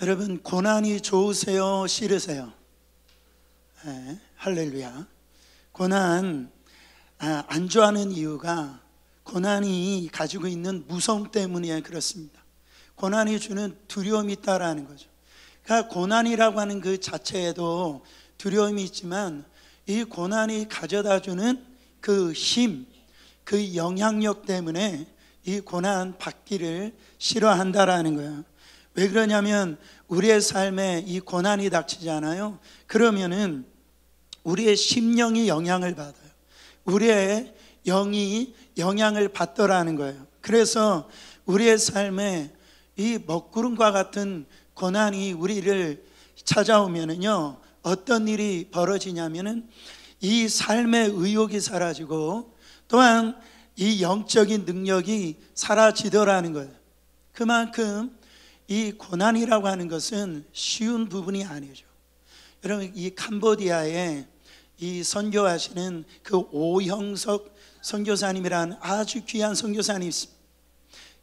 여러분, 고난이 좋으세요? 싫으세요? 네, 할렐루야. 고난 안 좋아하는 이유가 고난이 가지고 있는 무서움 때문에 그렇습니다. 고난이 주는 두려움이 있다라는 거죠. 그러니까 고난이라고 하는 그 자체에도 두려움이 있지만 이 고난이 가져다주는 그 힘, 그 영향력 때문에 이 고난 받기를 싫어한다라는 거예요. 왜 그러냐면 우리의 삶에 이 고난이 닥치잖아요. 그러면은 우리의 심령이 영향을 받아요. 우리의 영이 영향을 받더라는 거예요. 그래서 우리의 삶에 이 먹구름과 같은 고난이 우리를 찾아오면은요, 어떤 일이 벌어지냐면은 이 삶의 의욕이 사라지고 또한 이 영적인 능력이 사라지더라는 거예요. 그만큼 이 고난이라고 하는 것은 쉬운 부분이 아니죠. 여러분, 이 캄보디아에 이 선교하시는 그 오형석 선교사님이라는 아주 귀한 선교사님이 있습니다.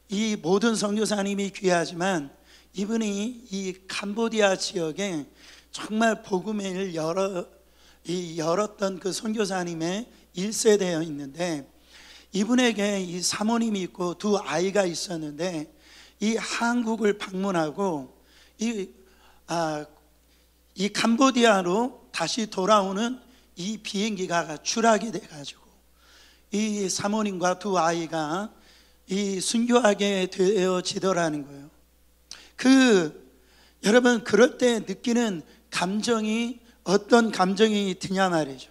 이 모든 선교사님이 귀하지만 이분이 이 캄보디아 지역에 정말 복음을 열었던 그 선교사님의 1세대에 있는데, 이분에게 이 사모님이 있고 두 아이가 있었는데 이 한국을 방문하고 이 캄보디아로 다시 돌아오는 이 비행기가 추락이 돼가지고 이 사모님과 두 아이가 이 순교하게 되어지더라는 거예요. 여러분, 그럴 때 느끼는 감정이 어떤 감정이 드냐 말이죠.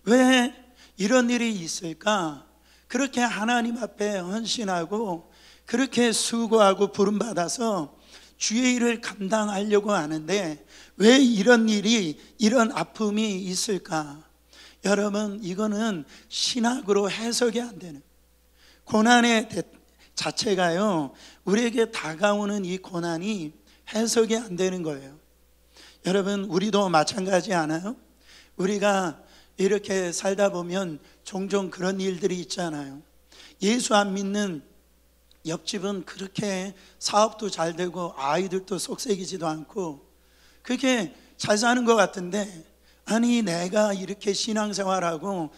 왜 이런 일이 있을까? 그렇게 하나님 앞에 헌신하고 그렇게 수고하고 부름받아서 주의 일을 감당하려고 하는데 왜 이런 일이, 이런 아픔이 있을까? 여러분, 이거는 신학으로 해석이 안 되는, 고난의 자체가요, 우리에게 다가오는 이 고난이 해석이 안 되는 거예요. 여러분, 우리도 마찬가지 않아요? 우리가 이렇게 살다 보면 종종 그런 일들이 있잖아요. 예수 안 믿는 옆집은 그렇게 사업도 잘 되고 아이들도 속썩이지도 않고 그렇게 잘 사는 것 같은데, 아니 내가 이렇게 신앙생활하고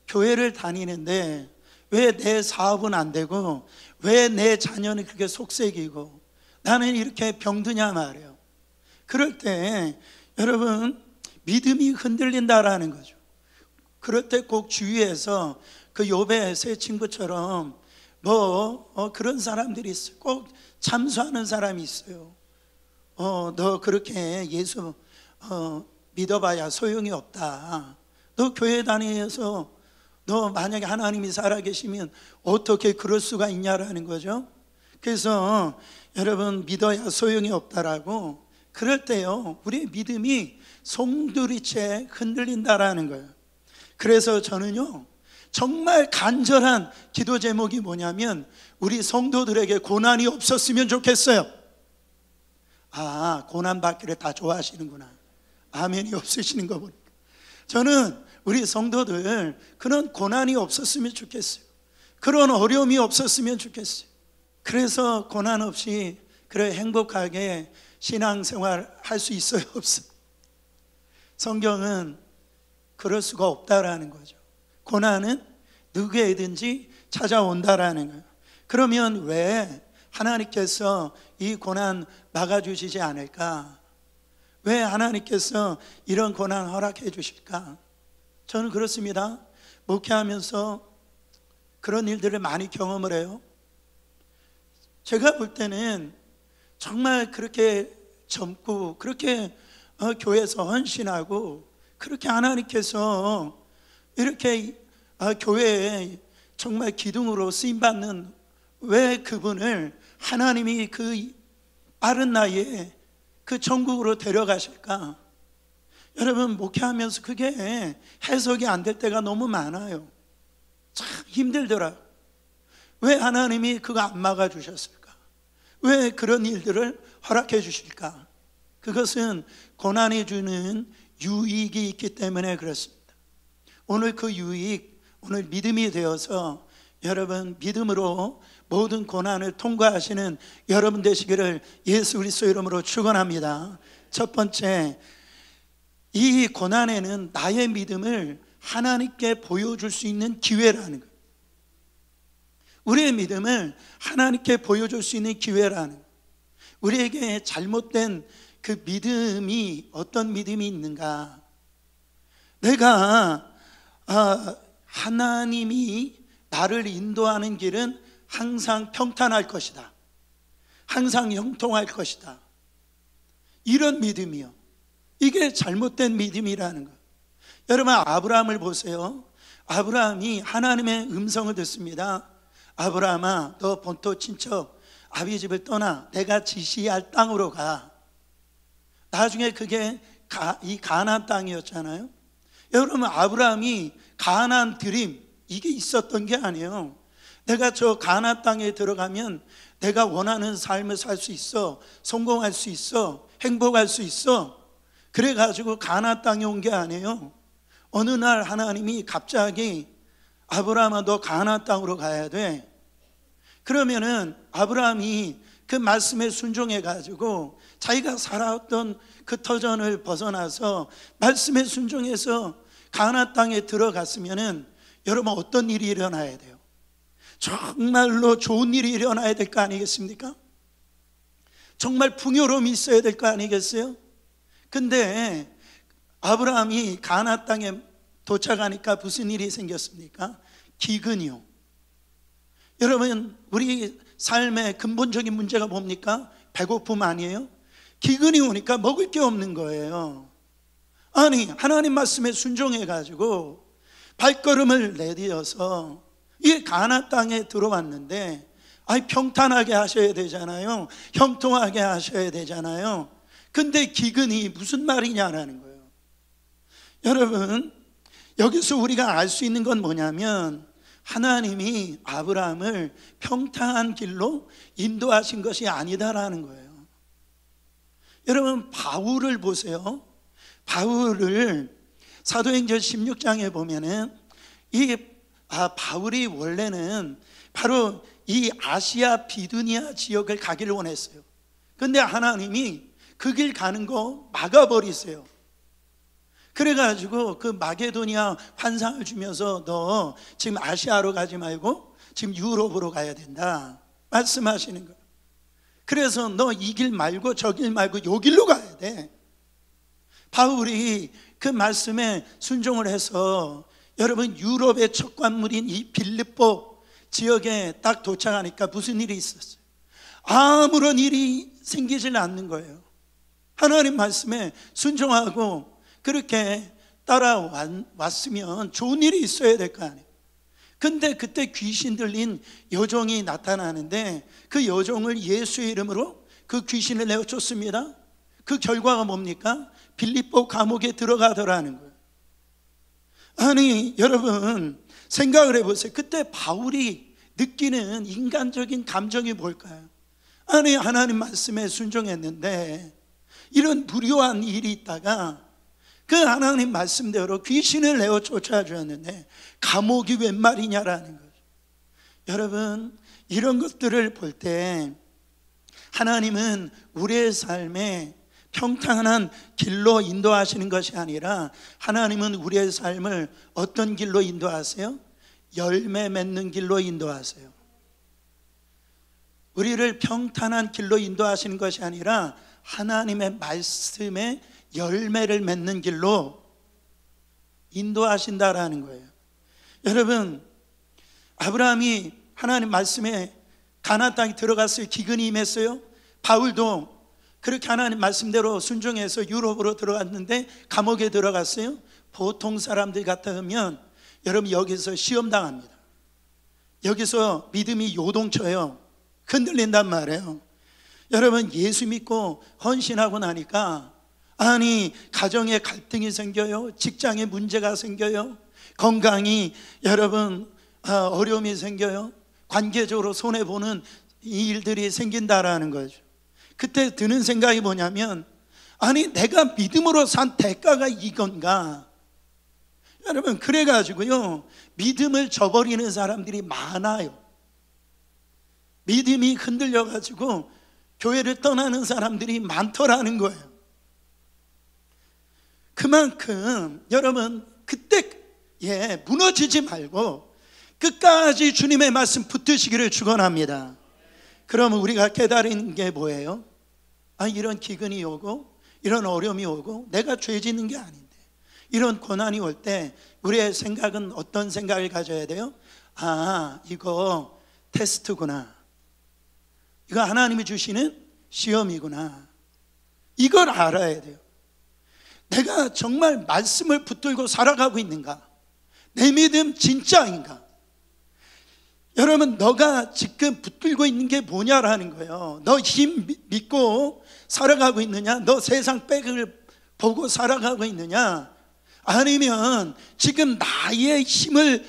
교회를 다니는데 왜 내 사업은 안 되고 왜 내 자녀는 그렇게 속썩이고 나는 이렇게 병드냐 말이에요. 그럴 때 여러분, 믿음이 흔들린다라는 거죠. 그럴 때 꼭 주위에서 그 욥의 세 친구처럼 그런 사람들이 있어요. 꼭 참수하는 사람이 있어요. 너 그렇게 예수 믿어봐야 소용이 없다. 너 교회 다니면서 너 만약에 하나님이 살아계시면 어떻게 그럴 수가 있냐라는 거죠. 그래서 여러분, 믿어야 소용이 없다라고, 그럴 때요 우리의 믿음이 송두리째 흔들린다라는 거예요. 그래서 저는요 정말 간절한 기도 제목이 뭐냐면 우리 성도들에게 고난이 없었으면 좋겠어요. 고난 받기를 다 좋아하시는구나. 아멘이 없으시는 거 보니까. 저는 우리 성도들 그런 고난이 없었으면 좋겠어요. 그런 어려움이 없었으면 좋겠어요. 그래서 고난 없이 그래 행복하게 신앙생활 할 수 있어요, 없어요? 성경은 그럴 수가 없다라는 거죠. 고난은 누구에든지 찾아온다라는 거예요. 그러면 왜 하나님께서 이 고난 막아주시지 않을까? 왜 하나님께서 이런 고난 허락해 주실까? 저는 그렇습니다. 목회하면서 그런 일들을 많이 경험을 해요. 제가 볼 때는 정말 그렇게 젊고 그렇게 교회에서 헌신하고 그렇게 하나님께서 이렇게 교회에 정말 기둥으로 쓰임받는, 왜 그분을 하나님이 그 빠른 나이에 그 천국으로 데려가실까? 여러분, 목회하면서 그게 해석이 안 될 때가 너무 많아요. 참 힘들더라. 왜 하나님이 그거 안 막아주셨을까? 왜 그런 일들을 허락해 주실까? 그것은 고난이 주는 유익이 있기 때문에 그렇습니다. 오늘 그 유익, 오늘 믿음이 되어서 여러분 믿음으로 모든 고난을 통과하시는 여러분 되시기를 예수 그리스도 이름으로 축원합니다. 첫 번째, 이 고난에는 나의 믿음을 하나님께 보여줄 수 있는 기회라는 거예요. 우리의 믿음을 하나님께 보여줄 수 있는 기회라는 거예요. 우리에게 잘못된 그 믿음이 어떤 믿음이 있는가? 내가 하나님이 나를 인도하는 길은 항상 평탄할 것이다, 항상 형통할 것이다, 이런 믿음이요. 이게 잘못된 믿음이라는 거. 여러분, 아브라함을 보세요. 아브라함이 하나님의 음성을 듣습니다. 아브라함아, 너 본토 친척 아비 집을 떠나 내가 지시할 땅으로 가. 나중에 그게 이 가나안 땅이었잖아요. 여러분, 아브라함이 가나안 드림, 이게 있었던 게 아니에요. 내가 저 가나안 땅에 들어가면 내가 원하는 삶을 살 수 있어, 성공할 수 있어, 행복할 수 있어, 그래가지고 가나안 땅에 온 게 아니에요. 어느 날 하나님이 갑자기 아브라함아, 너 가나안 땅으로 가야 돼. 그러면은 아브라함이 그 말씀에 순종해가지고 자기가 살아왔던 그 터전을 벗어나서 말씀에 순종해서 가나안 땅에 들어갔으면은 여러분, 어떤 일이 일어나야 돼요? 정말로 좋은 일이 일어나야 될 거 아니겠습니까? 정말 풍요로움이 있어야 될 거 아니겠어요? 근데 아브라함이 가나안 땅에 도착하니까 무슨 일이 생겼습니까? 기근이요. 여러분, 우리 삶의 근본적인 문제가 뭡니까? 배고픔 아니에요? 기근이 오니까 먹을 게 없는 거예요. 아니, 하나님 말씀에 순종해가지고 발걸음을 내디뎌서 이 가나안 땅에 들어왔는데, 아니, 평탄하게 하셔야 되잖아요. 형통하게 하셔야 되잖아요. 근데 기근이 무슨 말이냐라는 거예요. 여러분, 여기서 우리가 알 수 있는 건 뭐냐면, 하나님이 아브라함을 평탄한 길로 인도하신 것이 아니다라는 거예요. 여러분, 바울을 보세요. 바울을 사도행전 16장에 보면은 바울이 원래는 바로 이 아시아 비두니아 지역을 가기를 원했어요. 근데 하나님이 그 길 가는 거 막아버리세요. 그래가지고 그 마게도니아 환상을 주면서 너 지금 아시아로 가지 말고 지금 유럽으로 가야 된다 말씀하시는 거예요. 그래서 너 이 길 말고 저 길 말고 요 길로 가야 돼. 바울이 그 말씀에 순종을 해서 여러분, 유럽의 첫 관문인 이 빌립보 지역에 딱 도착하니까 무슨 일이 있었어요? 아무런 일이 생기질 않는 거예요. 하나님 말씀에 순종하고 그렇게 따라왔으면 좋은 일이 있어야 될 거 아니에요. 근데 그때 귀신 들린 여종이 나타나는데 그 여종을 예수의 이름으로 그 귀신을 내어쫓습니다. 그 결과가 뭡니까? 빌립보 감옥에 들어가더라는 거예요. 아니, 여러분, 생각을 해보세요. 그때 바울이 느끼는 인간적인 감정이 뭘까요? 아니, 하나님 말씀에 순종했는데 이런 무료한 일이 있다가 그 하나님 말씀대로 귀신을 내어 쫓아주었는데 감옥이 웬 말이냐라는 거죠. 여러분, 이런 것들을 볼 때 하나님은 우리의 삶에 평탄한 길로 인도하시는 것이 아니라 하나님은 우리의 삶을 어떤 길로 인도하세요? 열매 맺는 길로 인도하세요. 우리를 평탄한 길로 인도하시는 것이 아니라 하나님의 말씀에 열매를 맺는 길로 인도하신다라는 거예요. 여러분, 아브라함이 하나님 말씀에 가나안 땅에 들어갔어요. 기근이 임했어요. 바울도 그렇게 하나님 말씀대로 순종해서 유럽으로 들어갔는데 감옥에 들어갔어요. 보통 사람들 같으면 여러분, 여기서 시험당합니다. 여기서 믿음이 요동쳐요. 흔들린단 말이에요. 여러분, 예수 믿고 헌신하고 나니까 아니, 가정에 갈등이 생겨요. 직장에 문제가 생겨요. 건강이 여러분 어려움이 생겨요. 관계적으로 손해보는 일들이 생긴다라는 거죠. 그때 드는 생각이 뭐냐면, 아니, 내가 믿음으로 산 대가가 이건가? 여러분, 그래가지고요 믿음을 저버리는 사람들이 많아요. 믿음이 흔들려가지고 교회를 떠나는 사람들이 많더라는 거예요. 그만큼 여러분 그때 무너지지 말고 끝까지 주님의 말씀 붙드시기를 축원합니다. 그러면 우리가 깨달은 게 뭐예요? 이런 기근이 오고 이런 어려움이 오고 내가 죄 짓는 게 아닌데 이런 고난이 올 때 우리의 생각은 어떤 생각을 가져야 돼요? 이거 테스트구나, 이거 하나님이 주시는 시험이구나, 이걸 알아야 돼요. 내가 정말 말씀을 붙들고 살아가고 있는가? 내 믿음 진짜인가? 여러분, 너가 지금 붙들고 있는 게 뭐냐라는 거예요. 너 힘 믿고 살아가고 있느냐? 너 세상 백을 보고 살아가고 있느냐? 아니면 지금 나의 힘을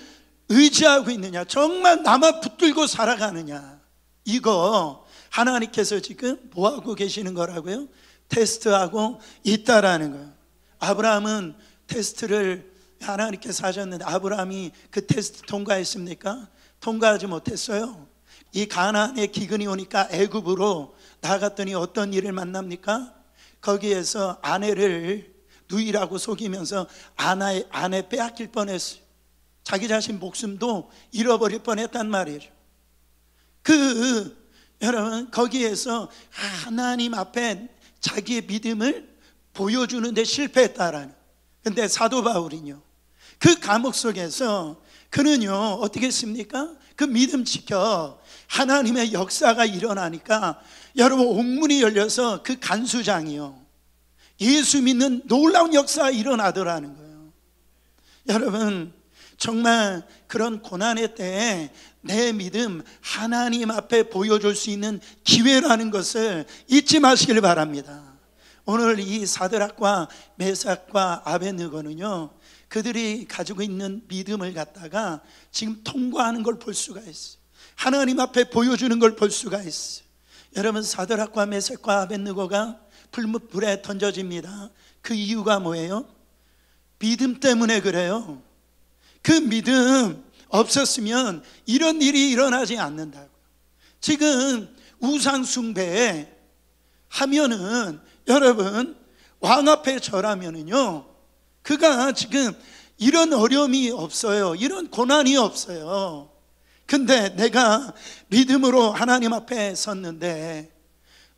의지하고 있느냐? 정말 나만 붙들고 살아가느냐? 이거 하나님께서 지금 뭐하고 계시는 거라고요? 테스트하고 있다라는 거예요. 아브라함은 테스트를 하나님께서 하셨는데 아브라함이 그 테스트 통과했습니까? 통과하지 못했어요. 이 가나안에 기근이 오니까 애굽으로 나갔더니 어떤 일을 만납니까? 거기에서 아내를 누이라고 속이면서 아내 빼앗길 뻔했어요. 자기 자신 목숨도 잃어버릴 뻔했단 말이죠. 여러분, 거기에서 하나님 앞에 자기의 믿음을 보여주는데 실패했다라는. 근데 사도 바울은요, 그 감옥 속에서 그는요 어떻게 했습니까? 그 믿음 지켜 하나님의 역사가 일어나니까 여러분 옥문이 열려서 그 간수장이요 예수 믿는 놀라운 역사가 일어나더라는 거예요. 여러분, 정말 그런 고난의 때에 내 믿음 하나님 앞에 보여줄 수 있는 기회라는 것을 잊지 마시길 바랍니다. 오늘 이 사드락과 메삭과 아벳느고는요 그들이 가지고 있는 믿음을 갖다가 지금 통과하는 걸 볼 수가 있어요. 하나님 앞에 보여주는 걸 볼 수가 있어요. 여러분, 사드락과 메삭과 아벳느고가 불에 던져집니다. 그 이유가 뭐예요? 믿음 때문에 그래요. 그 믿음 없었으면 이런 일이 일어나지 않는다고요. 지금 우상 숭배 하면은 여러분 왕 앞에 절하면은요 그가 지금 이런 어려움이 없어요. 이런 고난이 없어요. 근데 내가 믿음으로 하나님 앞에 섰는데,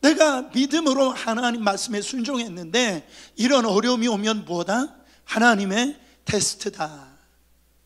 내가 믿음으로 하나님 말씀에 순종했는데 이런 어려움이 오면 뭐다? 하나님의 테스트다.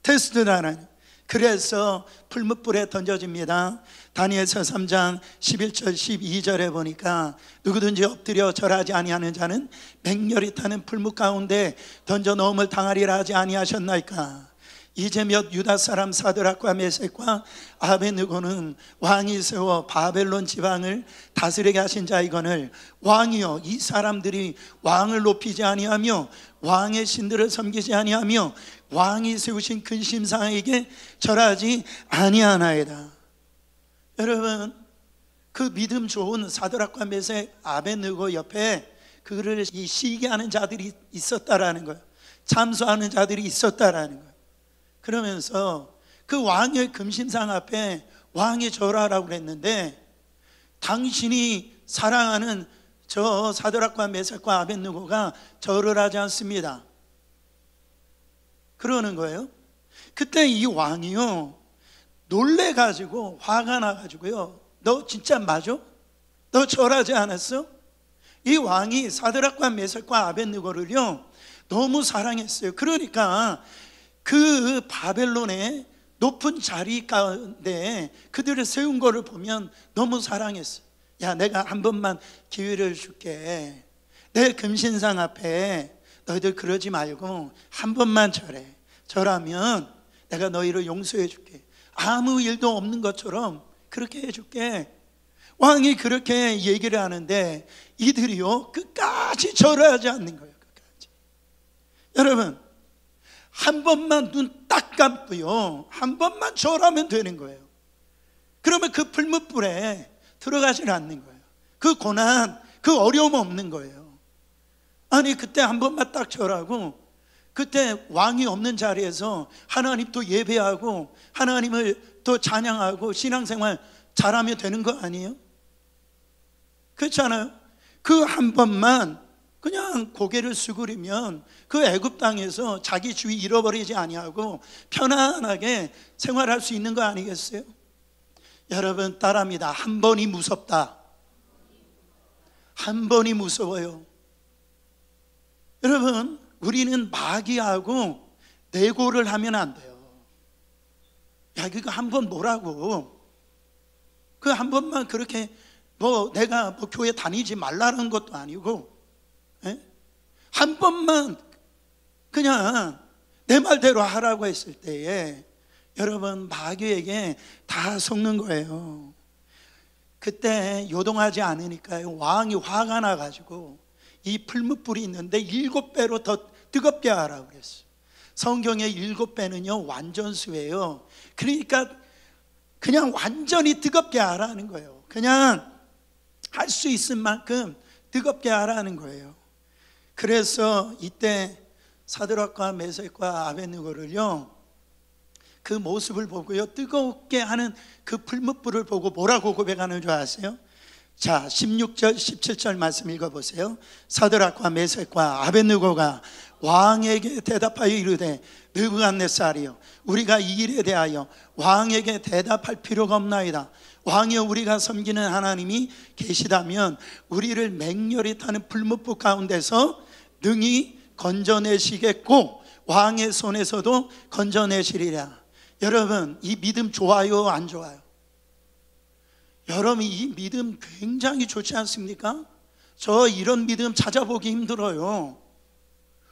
테스트다라는. 그래서 풀무불에 던져집니다. 다니엘서 3장 11절 12절에 보니까 누구든지 엎드려 절하지 아니하는 자는 맹렬히 타는 풀무 가운데 던져 넣음을 당하리라 하지 아니하셨나이까. 이제 몇 유다 사람 사드락과 메섹과 아벳느고는 왕이 세워 바벨론 지방을 다스리게 하신 자이거늘 왕이여, 이 사람들이 왕을 높이지 아니하며 왕의 신들을 섬기지 아니하며 왕이 세우신 근심상에게 절하지 아니하나이다. 여러분, 그 믿음 좋은 사드락과 메섹 아벳느고 옆에 그를 시기하는 자들이 있었다라는 거예요. 참소하는 자들이 있었다라는 거예요. 그러면서 그 왕의 금신상 앞에 왕이 절하라고 그랬는데 당신이 사랑하는 저 사드락과 메삭과 아벳느고가 절을 하지 않습니다. 그러는 거예요. 그때 이 왕이요 놀래가지고 화가 나가지고요, 너 진짜 맞아? 너 절하지 않았어? 이 왕이 사드락과 메삭과 아벳느고를요 너무 사랑했어요. 그러니까 그 바벨론의 높은 자리 가운데 그들을 세운 거를 보면 너무 사랑했어요. 야, 내가 한 번만 기회를 줄게. 내 금신상 앞에 너희들 그러지 말고 한 번만 절해. 절하면 내가 너희를 용서해 줄게. 아무 일도 없는 것처럼 그렇게 해줄게. 왕이 그렇게 얘기를 하는데 이들이요 끝까지 절하지 않는 거예요. 끝까지. 여러분, 한 번만 눈 딱 감고요 한 번만 절하면 되는 거예요. 그러면 그 풀무불에 들어가질 않는 거예요. 그 고난, 그 어려움 없는 거예요. 아니, 그때 한 번만 딱 절하고 그때 왕이 없는 자리에서 하나님 또 예배하고 하나님을 또 찬양하고 신앙생활 잘하면 되는 거 아니에요? 그렇잖아요. 그 한 번만 그냥 고개를 숙이면 그 애굽 땅에서 자기 주위 잃어버리지 아니하고 편안하게 생활할 수 있는 거 아니겠어요? 여러분 따라합니다. 한 번이 무섭다. 한 번이 무서워요. 여러분 우리는 마귀하고 내고를 하면 안 돼요. 야 그거 한 번 뭐라고, 그 한 번만 그렇게 내가 교회 다니지 말라는 것도 아니고, 한 번만 그냥 내 말대로 하라고 했을 때에 여러분 마귀에게 다 속는 거예요. 그때 요동하지 않으니까요, 왕이 화가 나가지고 이 풀무불이 있는데 7배로 더 뜨겁게 하라고 그랬어요. 성경의 7배는요 완전수예요. 그러니까 그냥 완전히 뜨겁게 하라는 거예요. 그냥 할 수 있을 만큼 뜨겁게 하라는 거예요. 그래서 이때 사드락과 메섹과 아벳느고를요, 그 모습을 보고요, 뜨겁게 하는 그 풀무불을 보고 뭐라고 고백하는 줄 아세요? 자, 16절 17절 말씀 읽어보세요. 사드락과 메섹과 아벳느고가 왕에게 대답하여 이르되 느부갓네살이여, 우리가 이 일에 대하여 왕에게 대답할 필요가 없나이다. 왕이여, 우리가 섬기는 하나님이 계시다면 우리를 맹렬히 타는 풀무불 가운데서 능히 건져내시겠고 왕의 손에서도 건져내시리라. 여러분 이 믿음 좋아요 안 좋아요? 여러분 이 믿음 굉장히 좋지 않습니까? 저 이런 믿음 찾아보기 힘들어요.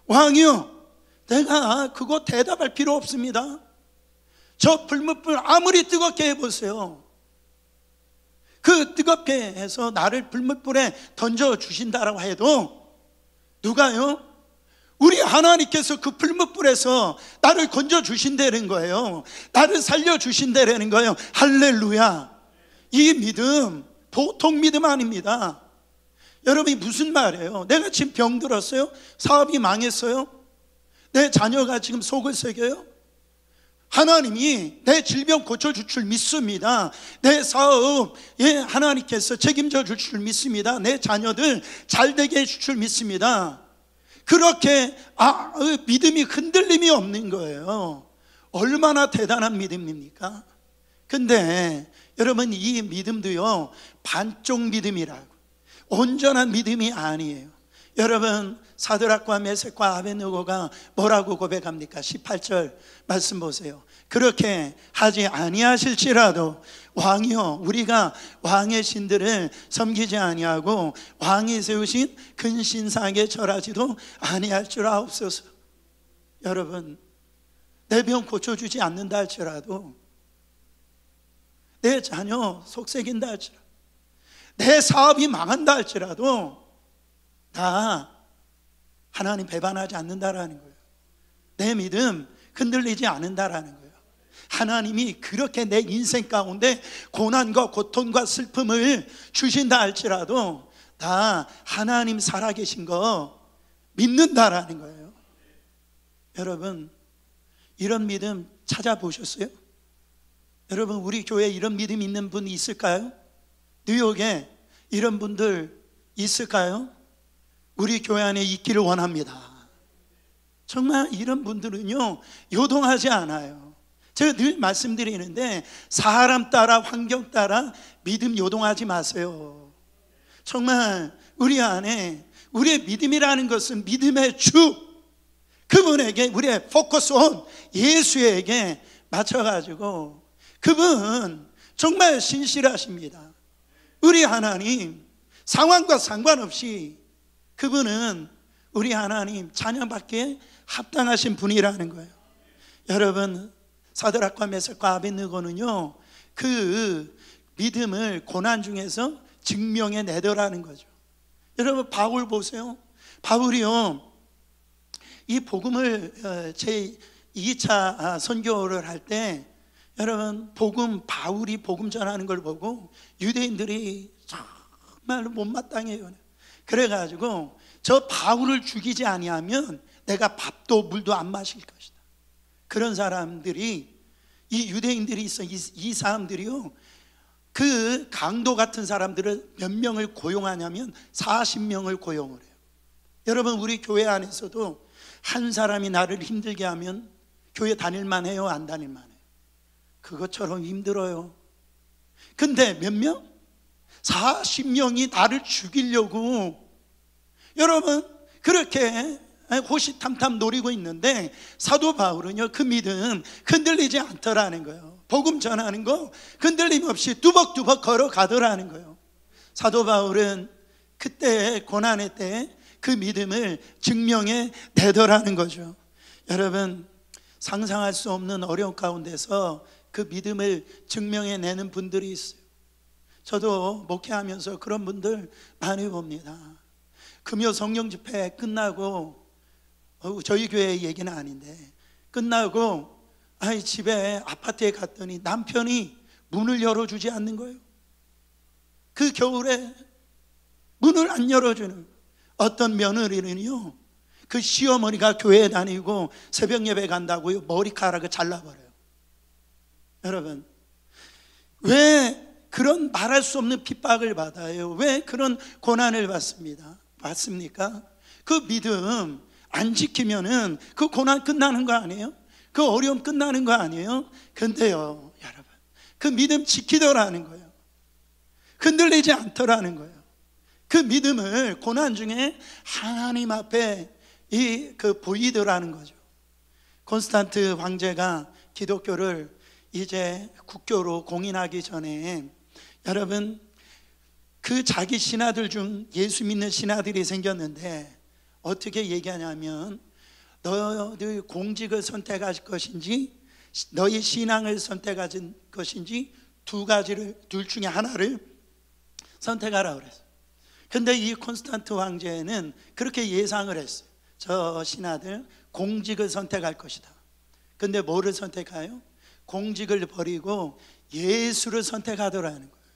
왕이요, 내가 그거 대답할 필요 없습니다. 저 풀무불 아무리 뜨겁게 해보세요, 그 뜨겁게 해서 나를 풀무불에 던져주신다라고 해도 누가요? 우리 하나님께서 그 풀무불에서 나를 건져주신다는 거예요. 나를 살려주신다는 거예요. 할렐루야. 이 믿음 보통 믿음 아닙니다. 여러분이 무슨 말이에요? 내가 지금 병들었어요? 사업이 망했어요? 내 자녀가 지금 속을 새겨요? 하나님이 내 질병 고쳐줄 줄 믿습니다. 내 사업 하나님께서 책임져 줄 줄 믿습니다. 내 자녀들 잘 되게 해줄 줄 믿습니다. 그렇게 믿음이 흔들림이 없는 거예요. 얼마나 대단한 믿음입니까? 근데 여러분 이 믿음도요 반쪽 믿음이라고, 온전한 믿음이 아니에요. 여러분 사드락과 메섹과 아벳느고가 뭐라고 고백합니까? 18절 말씀 보세요. 그렇게 하지 아니하실지라도 왕이여, 우리가 왕의 신들을 섬기지 아니하고 왕이 세우신 큰 신상에 절하지도 아니할 줄 아옵소서. 여러분 내 병 고쳐주지 않는다 할지라도, 내 자녀 속색인다 할지라도, 내 사업이 망한다 할지라도 다 하나님 배반하지 않는다라는 거예요. 내 믿음 흔들리지 않는다라는 거예요. 하나님이 그렇게 내 인생 가운데 고난과 고통과 슬픔을 주신다 할지라도 다 하나님 살아계신 거 믿는다라는 거예요. 여러분 이런 믿음 찾아보셨어요? 여러분 우리 교회에 이런 믿음 있는 분 있을까요? 뉴욕에 이런 분들 있을까요? 우리 교회 안에 있기를 원합니다. 정말 이런 분들은요 요동하지 않아요. 제가 늘 말씀드리는데 사람 따라 환경 따라 믿음 요동하지 마세요. 정말 우리 안에 우리의 믿음이라는 것은 믿음의 주, 그분에게 우리의 포커스 온 예수에게 맞춰가지고, 그분 정말 신실하십니다. 우리 하나님 상황과 상관없이 그분은 우리 하나님 찬양받기에 합당하신 분이라는 거예요. 여러분 사드락과 메섹과 아벳느고는요 그 믿음을 고난 중에서 증명해 내더라는 거죠. 여러분 바울 보세요. 바울이요 이 복음을 제 2차 선교를 할 때 여러분 바울이 복음 전하는 걸 보고 유대인들이 정말로 못마땅해요. 그래가지고 저 바울을 죽이지 아니하면 내가 밥도 물도 안 마실 것이다. 그런 사람들이, 이 유대인들이 있어. 이 사람들이요 그 강도 같은 사람들을 몇 명을 고용하냐면 40명을 고용을 해요. 여러분, 우리 교회 안에서도 한 사람이 나를 힘들게 하면 교회 다닐만 해요, 안 다닐만 해요? 그것처럼 힘들어요. 근데 몇 명? 40명이 나를 죽이려고 여러분 그렇게 호시탐탐 노리고 있는데, 사도 바울은요 그 믿음 흔들리지 않더라는 거예요. 복음 전하는 거 흔들림 없이 뚜벅뚜벅 걸어가더라는 거예요. 사도 바울은 그때 고난의 때 그 믿음을 증명해 내더라는 거죠. 여러분, 상상할 수 없는 어려움 가운데서 그 믿음을 증명해 내는 분들이 있어요. 저도 목회하면서 그런 분들 많이 봅니다. 금요 성령 집회 끝나고, 저희 교회 얘기는 아닌데, 끝나고 집에 아파트에 갔더니 남편이 문을 열어주지 않는 거예요. 그 겨울에 문을 안 열어주는 거예요. 어떤 며느리는요, 그 시어머니가 교회에 다니고 새벽 예배 간다고요 머리카락을 잘라버려요. 여러분, 왜 그런 말할 수 없는 핍박을 받아요? 왜 그런 고난을 받습니까? 그 믿음 안 지키면은 그 고난 끝나는 거 아니에요? 그 어려움 끝나는 거 아니에요? 근데요 여러분, 그 믿음 지키더라는 거예요. 흔들리지 않더라는 거예요. 그 믿음을 고난 중에 하나님 앞에 보이더라는 거죠. 콘스탄트 황제가 기독교를 이제 국교로 공인하기 전에, 여러분 그 자기 신하들 중 예수 믿는 신하들이 생겼는데 어떻게 얘기하냐면, 너희들 공직을 선택할 것인지 너희 신앙을 선택할 것인지 둘 중에 하나를 선택하라 그랬어요. 근데 이 콘스탄트 황제는 그렇게 예상을 했어요. 저 신하들 공직을 선택할 것이다. 근데 뭐를 선택해요? 공직을 버리고 예수를 선택하더라는 거예요.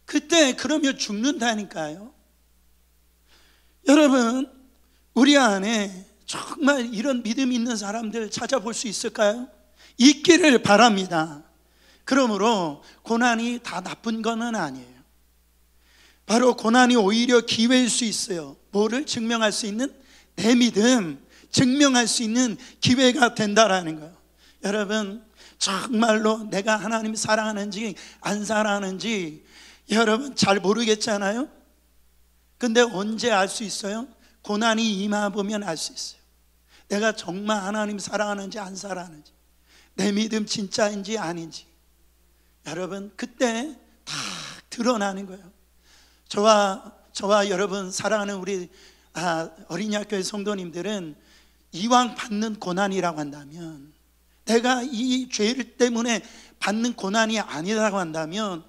그때 그러면 죽는다니까요. 여러분, 우리 안에 정말 이런 믿음 있는 사람들 찾아볼 수 있을까요? 있기를 바랍니다. 그러므로 고난이 다 나쁜 건 아니에요. 바로 고난이 오히려 기회일 수 있어요. 뭐를 증명할 수 있는? 내 믿음 증명할 수 있는 기회가 된다라는 거예요. 여러분, 정말로 내가 하나님 사랑하는지 안 사랑하는지 여러분 잘 모르겠잖아요. 근데 언제 알 수 있어요? 고난이 임해보면 알 수 있어요. 내가 정말 하나님 사랑하는지 안 사랑하는지, 내 믿음 진짜인지 아닌지, 여러분 그때 다 드러나는 거예요. 저와 여러분 사랑하는 우리 어린이학교의 성도님들은 이왕 받는 고난이라고 한다면, 내가 이 죄 때문에 받는 고난이 아니라고 한다면,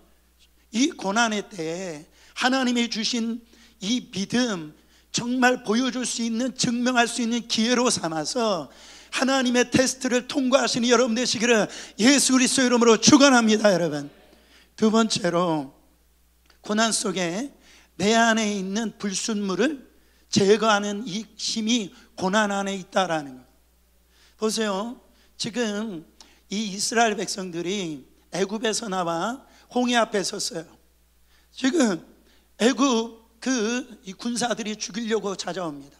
이 고난의 때에 하나님이 주신 이 믿음 정말 보여줄 수 있는, 증명할 수 있는 기회로 삼아서 하나님의 테스트를 통과하시는 여러분 되시기를 예수 그리스도 이름으로 축원합니다. 여러분, 두 번째로 고난 속에 내 안에 있는 불순물을 제거하는 이 힘이 고난 안에 있다라는 것. 보세요, 지금 이 이스라엘 백성들이 애굽에서 나와 홍해 앞에 섰어요. 지금 애굽 이 군사들이 죽이려고 찾아옵니다.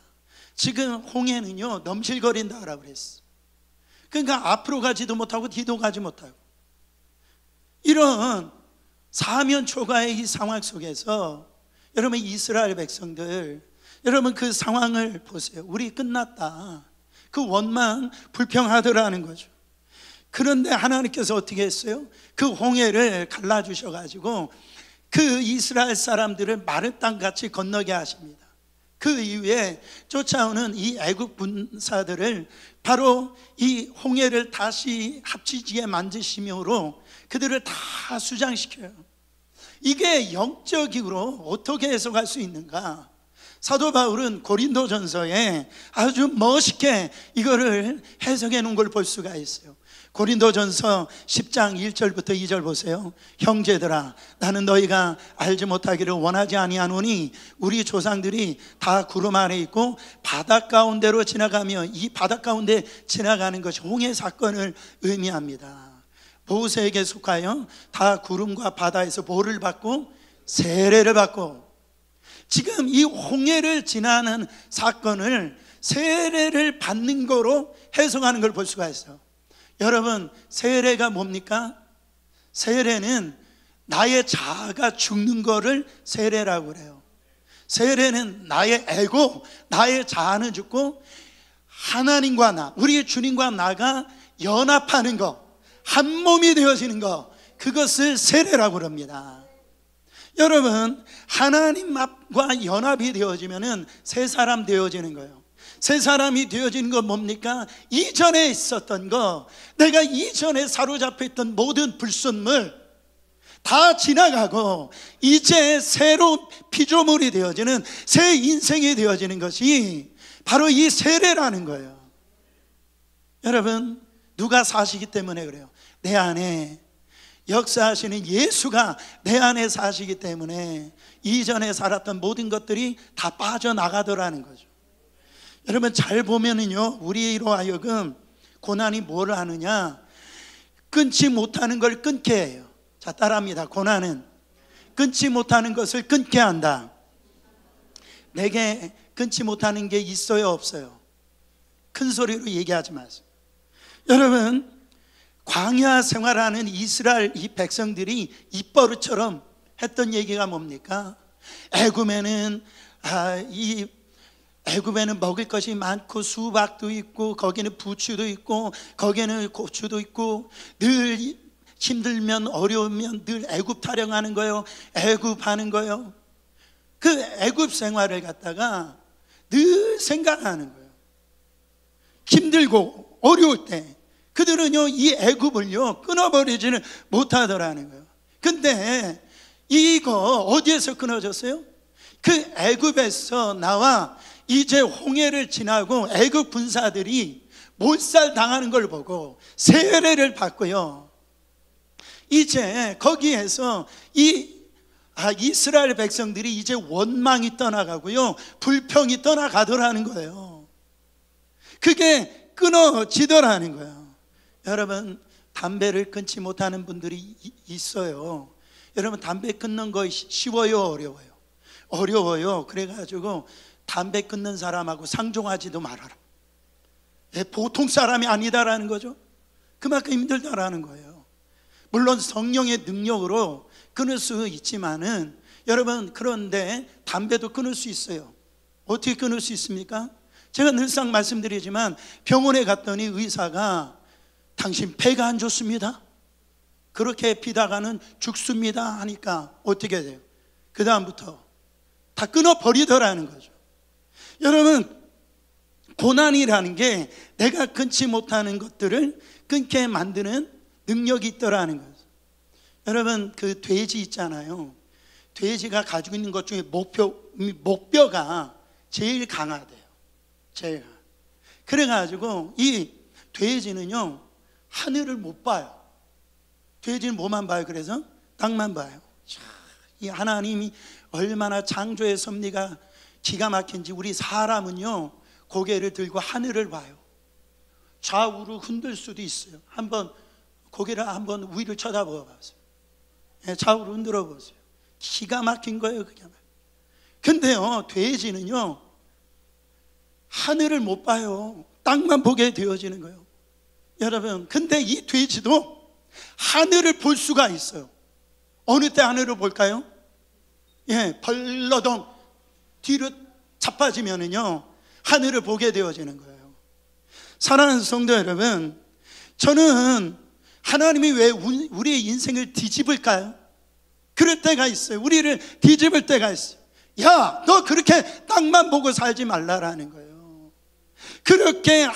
지금 홍해는요 넘실거린다라고 그랬어. 그러니까 앞으로 가지도 못하고 뒤도 가지 못하고, 이런 사면초가의 이 상황 속에서 여러분 이스라엘 백성들, 여러분 그 상황을 보세요. 우리 끝났다, 그 원망 불평하더라는 거죠. 그런데 하나님께서 어떻게 했어요? 그 홍해를 갈라주셔가지고 그 이스라엘 사람들을 마른 땅같이 건너게 하십니다. 그 이후에 쫓아오는 이 애국 군사들을 바로 이 홍해를 다시 합치지게 만드심으로 그들을 다 수장시켜요. 이게 영적으로 어떻게 해석할 수 있는가? 사도 바울은 고린도전서에 아주 멋있게 이거를 해석해 놓은 걸 볼 수가 있어요. 고린도전서 10장 1절부터 2절 보세요. 형제들아, 나는 너희가 알지 못하기를 원하지 아니하노니 우리 조상들이 다 구름 아래 있고 바닷 가운데로 지나가며, 이 바닷 가운데 지나가는 것이 홍해 사건을 의미합니다. 모세에게 속하여 다 구름과 바다에서 보를 받고 세례를 받고, 지금 이 홍해를 지나는 사건을 세례를 받는 거로 해석하는 걸 볼 수가 있어요. 여러분, 세례가 뭡니까? 세례는 나의 자아가 죽는 거를 세례라고 그래요. 세례는 나의 에고, 나의 자아는 죽고 하나님과 나, 우리 주님과 나가 연합하는 거, 한 몸이 되어지는 거, 그것을 세례라고 그럽니다. 여러분, 하나님과 연합이 되어지면은 새 사람 되어지는 거예요. 새 사람이 되어지는 건 뭡니까? 이전에 있었던 거, 내가 이전에 사로잡혀 있던 모든 불순물 다 지나가고 이제 새로운 피조물이 되어지는 새 인생이 되어지는 것이 바로 이 세례라는 거예요. 여러분, 누가 사시기 때문에 그래요? 내 안에 역사하시는 예수가 내 안에 사시기 때문에 이전에 살았던 모든 것들이 다 빠져나가더라는 거죠. 여러분, 잘 보면은요, 우리로 하여금 고난이 뭘 하느냐? 끊지 못하는 걸 끊게 해요. 자, 따라합니다. 고난은 끊지 못하는 것을 끊게 한다. 내게 끊지 못하는 게 있어요, 없어요? 큰 소리로 얘기하지 마세요. 여러분, 광야 생활하는 이스라엘 이 백성들이 입버릇처럼 했던 얘기가 뭡니까? 애굽에는 애굽에는 먹을 것이 많고 수박도 있고 거기는 부추도 있고 거기는 고추도 있고, 늘 힘들면 어려우면 늘 애굽 타령하는 거예요. 애굽 하는 거예요. 그 애굽 생활을 갖다가 늘 생각하는 거예요. 힘들고 어려울 때 그들은요, 이 애굽을요 끊어버리지는 못하더라는 거예요. 근데 이거 어디에서 끊어졌어요? 그 애굽에서 나와 이제 홍해를 지나고 애굽 군사들이 몰살 당하는 걸 보고 세례를 받고요, 이제 거기에서 이스라엘 백성들이 이제 원망이 떠나가고요, 불평이 떠나가더라는 거예요. 그게 끊어지더라는 거예요. 여러분, 담배를 끊지 못하는 분들이 있어요. 여러분, 담배 끊는 거 쉬워요, 어려워요? 어려워요. 그래가지고 담배 끊는 사람하고 상종하지도 말아라. 보통 사람이 아니다라는 거죠. 그만큼 힘들다라는 거예요. 물론 성령의 능력으로 끊을 수 있지만은, 여러분, 그런데 담배도 끊을 수 있어요. 어떻게 끊을 수 있습니까? 제가 늘상 말씀드리지만 병원에 갔더니 의사가 당신 폐가 안 좋습니다, 그렇게 피다가는 죽습니다 하니까 어떻게 돼요? 그 다음부터 다 끊어버리더라는 거죠. 여러분, 고난이라는 게 내가 끊지 못하는 것들을 끊게 만드는 능력이 있더라는 거죠. 여러분, 그 돼지 있잖아요. 돼지가 가지고 있는 것 중에 목뼈가 제일 강하대요. 제일 강하. 그래가지고 이 돼지는요, 하늘을 못 봐요. 돼지는 뭐만 봐요? 그래서 땅만 봐요. 자, 이 하나님이 얼마나 창조의 섭리가 기가 막힌지, 우리 사람은요 고개를 들고 하늘을 봐요. 좌우로 흔들 수도 있어요. 한번 고개를 한번 위를 쳐다보아 보세요. 좌우로 흔들어 보세요. 기가 막힌 거예요, 그냥. 근데요, 돼지는요 하늘을 못 봐요. 땅만 보게 되어지는 거예요. 여러분, 근데 이 돼지도 하늘을 볼 수가 있어요. 어느 때 하늘을 볼까요? 벌러덩 뒤로 자빠지면은요 하늘을 보게 되어지는 거예요. 사랑하는 성도 여러분, 저는 하나님이 왜 우리의 인생을 뒤집을까요? 그럴 때가 있어요. 우리를 뒤집을 때가 있어요. 야, 너 그렇게 땅만 보고 살지 말라라는 거예요. 그렇게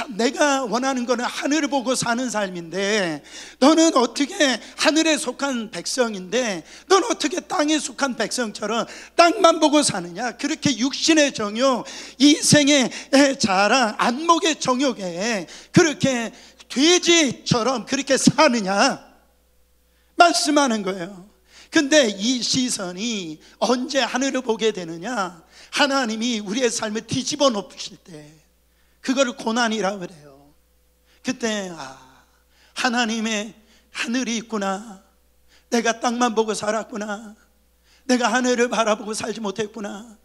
내가 원하는 거는 하늘을 보고 사는 삶인데, 너는 어떻게 하늘에 속한 백성인데 너는 어떻게 땅에 속한 백성처럼 땅만 보고 사느냐? 그렇게 육신의 정욕, 이생의 자랑, 안목의 정욕에 그렇게 돼지처럼 그렇게 사느냐 말씀하는 거예요. 근데 이 시선이 언제 하늘을 보게 되느냐? 하나님이 우리의 삶을 뒤집어 놓으실 때, 그거를 고난이라고 그래요. 그때 하나님의 하늘이 있구나, 내가 땅만 보고 살았구나, 내가 하늘을 바라보고 살지 못했구나.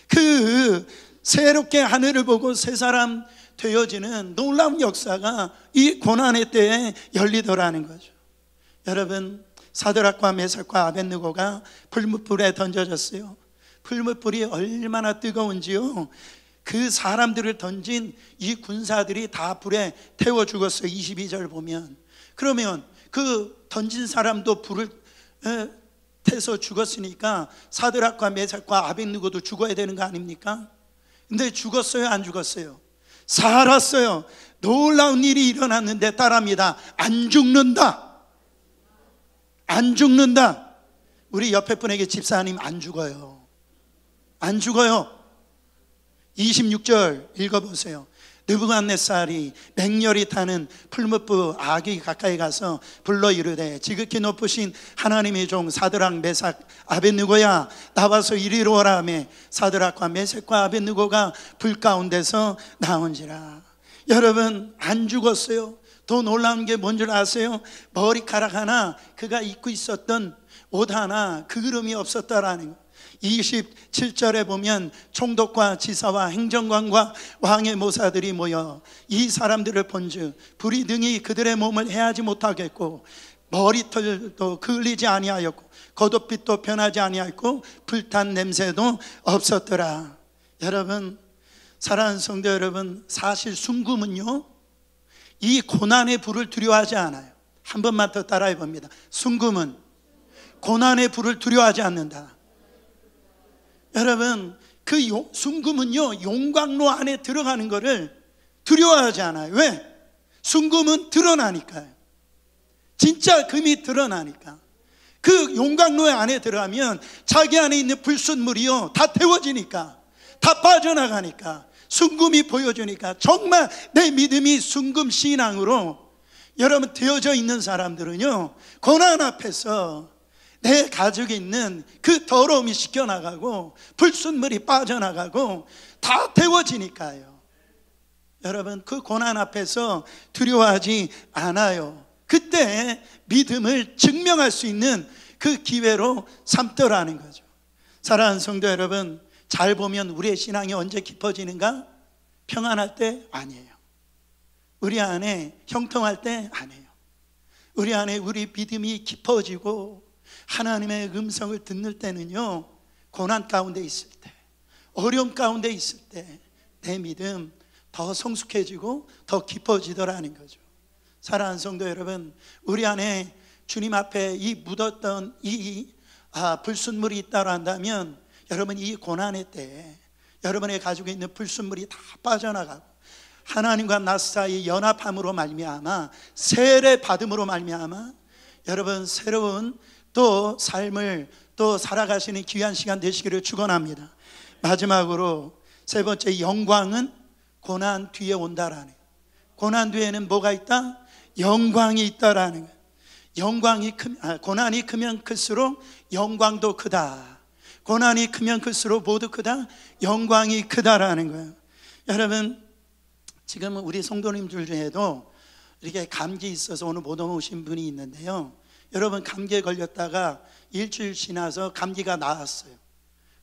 그 새롭게 하늘을 보고 새 사람 되어지는 놀라운 역사가 이 고난의 때에 열리더라는 거죠. 여러분, 사드락과 메삭과 아벳느고가 불못불에 던져졌어요. 불못불이 얼마나 뜨거운지요, 그 사람들을 던진 이 군사들이 다 불에 태워 죽었어요. 22절 보면. 그러면 그 던진 사람도 불을 태서 죽었으니까 사드락과 메삭과 아벳느고도 죽어야 되는 거 아닙니까? 근데 죽었어요, 안 죽었어요? 살았어요. 놀라운 일이 일어났는데 따라합니다. 안 죽는다. 안 죽는다. 우리 옆에 분에게 집사님, 안 죽어요. 안 죽어요. 26절 읽어보세요. 느부갓네살이 맹렬히 타는 풀무불 아기 가까이 가서 불러 이르되, 지극히 높으신 하나님의 종 사드락 메삭 아벳느고야, 나와서 이리로 오라 하며 사드락과 메삭과 아벳느고가 불 가운데서 나온지라. 여러분, 안 죽었어요. 더 놀라운 게 뭔 줄 아세요? 머리카락 하나, 그가 입고 있었던 옷 하나, 그름이 없었다라는 거. 27절에 보면 총독과 지사와 행정관과 왕의 모사들이 모여 이 사람들을 본즉 불이 등이 그들의 몸을 해하지 못하겠고 머리털도 그을리지 아니하였고 겉옷빛도 변하지 아니하였고 불탄 냄새도 없었더라. 여러분, 사랑하는 성도 여러분, 사실 순금은요, 이 고난의 불을 두려워하지 않아요. 한 번만 더 따라해 봅니다. 순금은 고난의 불을 두려워하지 않는다. 여러분, 그 순금은요, 용광로 안에 들어가는 것을 두려워하지 않아요. 왜? 순금은 드러나니까요. 진짜 금이 드러나니까. 그 용광로 안에 들어가면 자기 안에 있는 불순물이요, 다 태워지니까, 다 빠져나가니까, 순금이 보여주니까. 정말 내 믿음이 순금 신앙으로 여러분 되어져 있는 사람들은요, 고난 앞에서 내 가족에 있는 그 더러움이 씻겨나가고 불순물이 빠져나가고 다 태워지니까요. 여러분, 그 고난 앞에서 두려워하지 않아요. 그때 믿음을 증명할 수 있는 그 기회로 삼더라는 거죠. 사랑하는 성도 여러분, 잘 보면 우리의 신앙이 언제 깊어지는가? 평안할 때? 아니에요. 우리 안에 형통할 때? 아니에요. 우리 안에 우리 믿음이 깊어지고 하나님의 음성을 듣는 때는요, 고난 가운데 있을 때, 어려움 가운데 있을 때 내 믿음 더 성숙해지고 더 깊어지더라는 거죠. 사랑하는 성도 여러분, 우리 안에 주님 앞에 이 묻었던 이 불순물이 있다고 한다면, 여러분, 이 고난의 때에 여러분의 가지고 있는 불순물이 다 빠져나가고 하나님과 나 사이 연합함으로 말미암아, 세례 받음으로 말미암아 여러분 새로운 또 삶을 또 살아가시는 귀한 시간 되시기를 축원합니다. 마지막으로 세 번째, 영광은 고난 뒤에 온다라는 거예요. 고난 뒤에는 뭐가 있다? 영광이 있다라는 거예요. 고난이 크면 클수록 영광도 크다. 고난이 크면 클수록 모두 크다. 영광이 크다라는 거예요. 여러분, 지금 우리 성도님들 중에도 이렇게 감기 있어서 오늘 못 오신 분이 있는데요, 여러분, 감기에 걸렸다가 일주일 지나서 감기가 나았어요.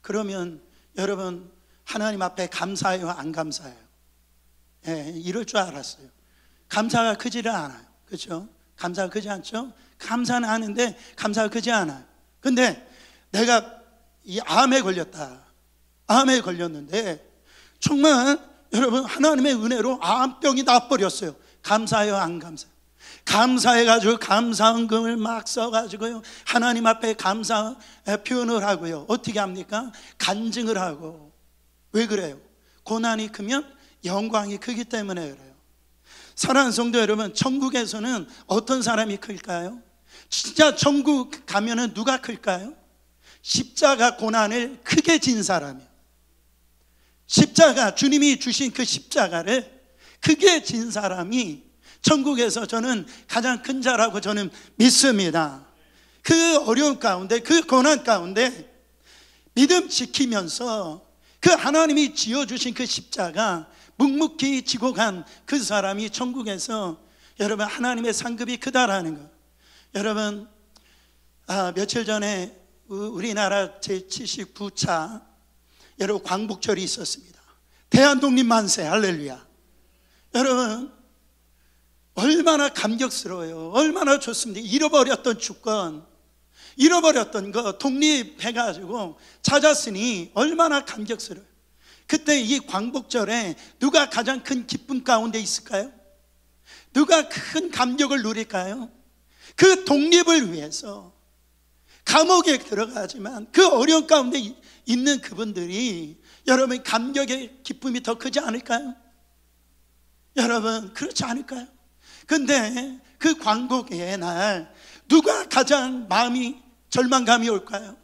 그러면 여러분, 하나님 앞에 감사해요, 안 감사해요? 이럴 줄 알았어요. 감사가 크지를 않아요. 그렇죠? 감사가 크지 않죠? 감사는 하는데 감사가 크지 않아요. 근데 내가 이 암에 걸렸다. 암에 걸렸는데 정말 여러분, 하나님의 은혜로 암병이 나버렸어요. 감사해요, 안 감사해요? 감사해가지고 감사헌금을 막 써가지고요, 하나님 앞에 감사 표현을 하고요, 어떻게 합니까? 간증을 하고. 왜 그래요? 고난이 크면 영광이 크기 때문에 그래요. 사랑하는 성도 여러분, 천국에서는 어떤 사람이 클까요? 진짜 천국 가면은 누가 클까요? 십자가 고난을 크게 진 사람이요. 십자가, 주님이 주신 그 십자가를 크게 진 사람이 천국에서 저는 가장 큰 자라고 저는 믿습니다. 그 어려움 가운데, 그 고난 가운데 믿음 지키면서 그 하나님이 지어주신 그 십자가 묵묵히 지고 간 그 사람이 천국에서 여러분 하나님의 상급이 크다라는 것. 여러분, 며칠 전에 우리나라 제79차 여러분 광복절이 있었습니다. 대한독립 만세, 할렐루야. 여러분, 얼마나 감격스러워요. 얼마나 좋습니다. 잃어버렸던 주권, 잃어버렸던 거 독립해가지고 찾았으니 얼마나 감격스러워요. 그때 이 광복절에 누가 가장 큰 기쁨 가운데 있을까요? 누가 큰 감격을 누릴까요? 그 독립을 위해서 감옥에 들어가지만 그 어려운 가운데 있는 그분들이 여러분 감격의 기쁨이 더 크지 않을까요? 여러분, 그렇지 않을까요? 근데 그 광복의 날 누가 가장 마음이 절망감이 올까요?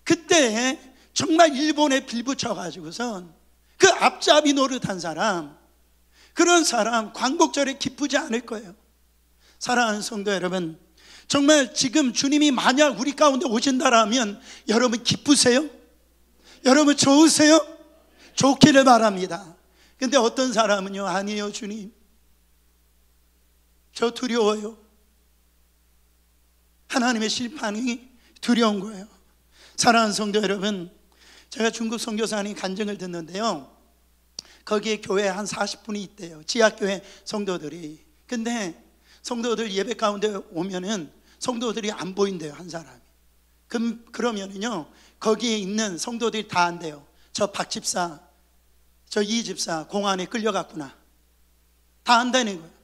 그때 정말 일본에 빌붙여가지고선 그 앞잡이 노릇한 사람, 그런 사람 광복절에 기쁘지 않을 거예요. 사랑하는 성도 여러분, 정말 지금 주님이 만약 우리 가운데 오신다라면 여러분 기쁘세요? 여러분 좋으세요? 좋기를 바랍니다. 근데 어떤 사람은요, 아니에요 주님, 저 두려워요. 하나님의 심판이 두려운 거예요. 사랑하는 성도 여러분, 제가 중국 선교사님 간증을 듣는데요, 거기에 교회에 한 40분이 있대요. 지하교회 성도들이. 근데 성도들 예배 가운데 오면은 성도들이 안 보인대요, 한 사람이. 그러면은요, 거기에 있는 성도들이 다 안돼요. 저 박 집사, 저 이 집사 공안에 끌려갔구나. 다 안다는 거예요.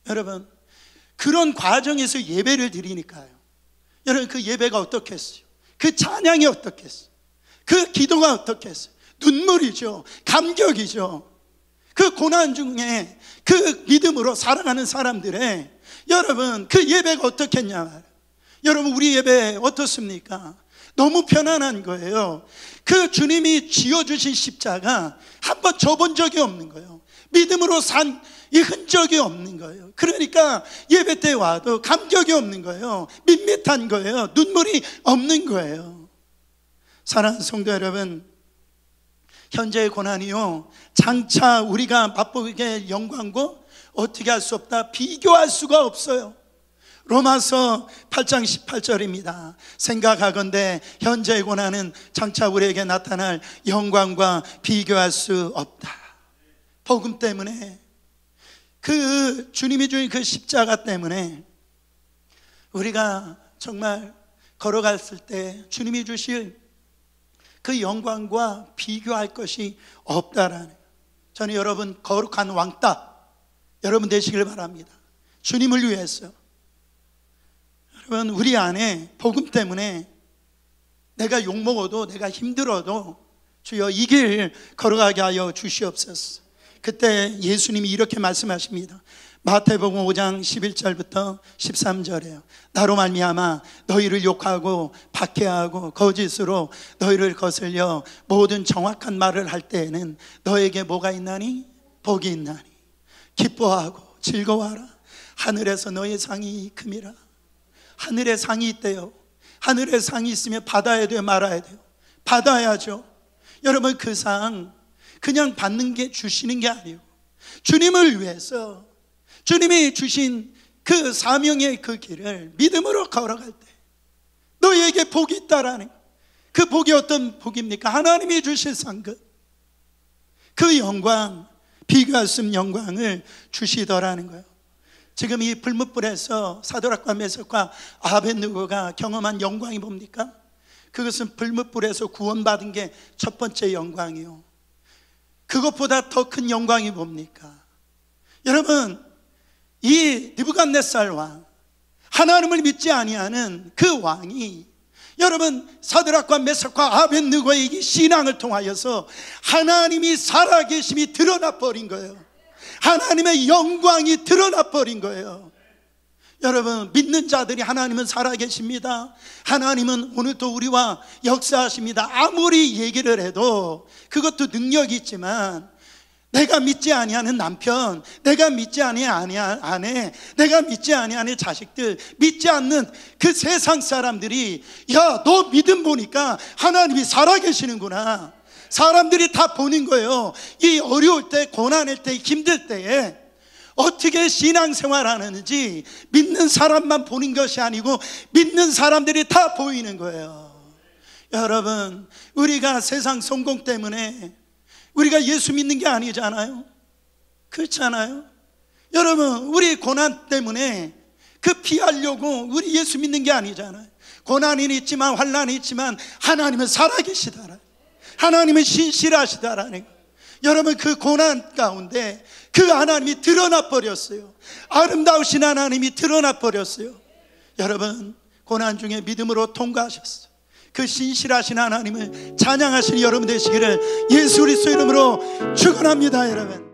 여러분, 그런 과정에서 예배를 드리니까요, 여러분 그 예배가 어떻겠어요? 그 찬양이 어떻겠어요? 그 기도가 어떻겠어요? 눈물이죠. 감격이죠. 그 고난 중에 그 믿음으로 살아가는 사람들의 여러분 그 예배가 어떻겠냐 말이에요. 여러분, 우리 예배 어떻습니까? 너무 편안한 거예요. 그 주님이 지어주신 십자가 한번 져본 적이 없는 거예요. 믿음으로 산 이 흔적이 없는 거예요. 그러니까 예배 때 와도 감격이 없는 거예요. 밋밋한 거예요. 눈물이 없는 거예요. 사랑하는 성도 여러분, 현재의 고난이요, 장차 우리가 맛보게 될 영광과 어떻게 할 수 없다, 비교할 수가 없어요. 로마서 8장 18절입니다. 생각하건대 현재의 고난은 장차 우리에게 나타날 영광과 비교할 수 없다. 복음 때문에, 그 주님이 주신 그 십자가 때문에 우리가 정말 걸어갔을 때 주님이 주실 그 영광과 비교할 것이 없다라는, 저는 여러분 거룩한 왕따 여러분 되시길 바랍니다. 주님을 위해서. 여러분, 우리 안에 복음 때문에 내가 욕먹어도, 내가 힘들어도 주여 이 길 걸어가게 하여 주시옵소서. 그때 예수님이 이렇게 말씀하십니다. 마태복음 5장 11절부터 13절이에요. 나로 말미암아 너희를 욕하고 박해하고 거짓으로 너희를 거슬려 모든 정확한 말을 할 때에는 너에게 뭐가 있나니? 복이 있나니. 기뻐하고 즐거워하라. 하늘에서 너의 상이 큼이라. 하늘에 상이 있대요. 하늘에 상이 있으면 받아야 돼요, 말아야 돼요? 받아야죠. 여러분, 그 상 그냥 받는 게, 주시는 게 아니고 주님을 위해서 주님이 주신 그 사명의 그 길을 믿음으로 걸어갈 때 너희에게 복이 있다라는, 그 복이 어떤 복입니까? 하나님이 주실 상급, 그 영광, 비교할 수 없는 영광을 주시더라는 거예요. 지금 이 불뭇불에서 사드락과 메삭과 아벳느고가 경험한 영광이 뭡니까? 그것은 불뭇불에서 구원받은 게 첫 번째 영광이요. 그것보다 더 큰 영광이 뭡니까? 여러분, 이 느부갓네살 왕, 하나님을 믿지 아니하는 그 왕이, 여러분 사드락과 메삭과 아벳느고의 이 신앙을 통하여서 하나님이 살아계심이 드러나 버린 거예요. 하나님의 영광이 드러나 버린 거예요. 여러분, 믿는 자들이 하나님은 살아계십니다. 하나님은 오늘도 우리와 역사하십니다. 아무리 얘기를 해도 그것도 능력이 있지만, 내가 믿지 아니하는 남편, 내가 믿지 아니하는 아내, 내가 믿지 아니하는 자식들, 믿지 않는 그 세상 사람들이, 야, 너 믿음 보니까 하나님이 살아계시는구나, 사람들이 다 보는 거예요. 이 어려울 때, 고난일 때, 힘들 때에 어떻게 신앙생활 하는지 믿는 사람만 보는 것이 아니고 믿는 사람들이 다 보이는 거예요. 여러분, 우리가 세상 성공 때문에 우리가 예수 믿는 게 아니잖아요. 그렇잖아요. 여러분, 우리 고난 때문에 그 피하려고 우리 예수 믿는 게 아니잖아요. 고난이 있지만 환난이 있지만 하나님은 살아계시다라, 하나님은 신실하시다라는 거. 여러분, 그 고난 가운데 그 하나님이 드러나 버렸어요. 아름다우신 하나님이 드러나 버렸어요. 여러분, 고난 중에 믿음으로 통과하셨어요. 그 신실하신 하나님을 찬양하시는 여러분 되시기를 예수 그리스도 이름으로 축원합니다. 여러분.